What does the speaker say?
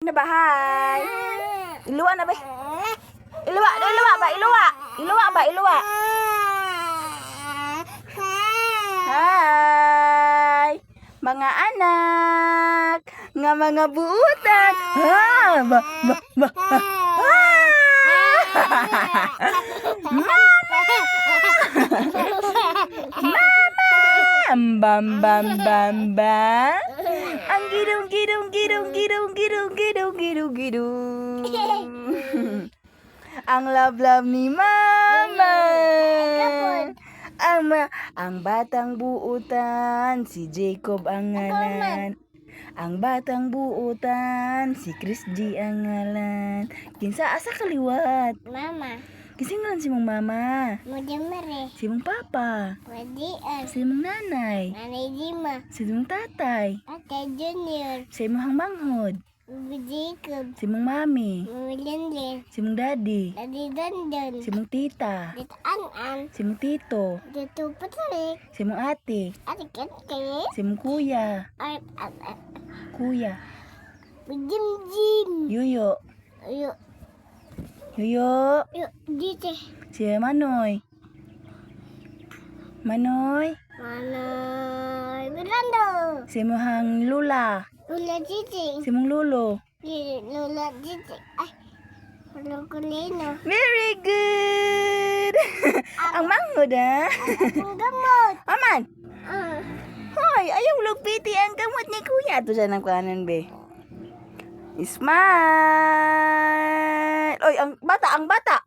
Na bahay. Iluwa na ba? Iluwa ba? Iluwa. Hai, mga anak, nga mga buutan. Bam. Ang gidong. Ang love ni Mama. Ang batang buutan, si Jacob ang ngalan. Ang batang buutan, si Chris G ang ngalan. Kinsa asa kaliwat? Mama. Kising ngalan si mong mama? Mujamare. Si mong papa? Wadian. Si mong nanay? Nanay Dima. Si mong tatay? Ate Junior. Si mong manghod? Jacob. Si mong mami? Linlin. Si mong daddy? Daddy Dondon. Si mong tita? Dito An. Si mong tito? Dito Patrick. Si mong ate? Ate Kate. Si mong kuya? Kuya? Jim. Yuyo? Yo. Dito. Si Manoy? Manoy. Mirando. Si mohang lula? Lula Dito. Si mong lulo? Lula Dito. Ay. Walang kulino. Very good! Ang manghod Ang gamot. Aman! Hoy, ayaw lugpiti ang gamot ni kuya. Ito siya ng kanan, be. Smile! Oy, ang bata!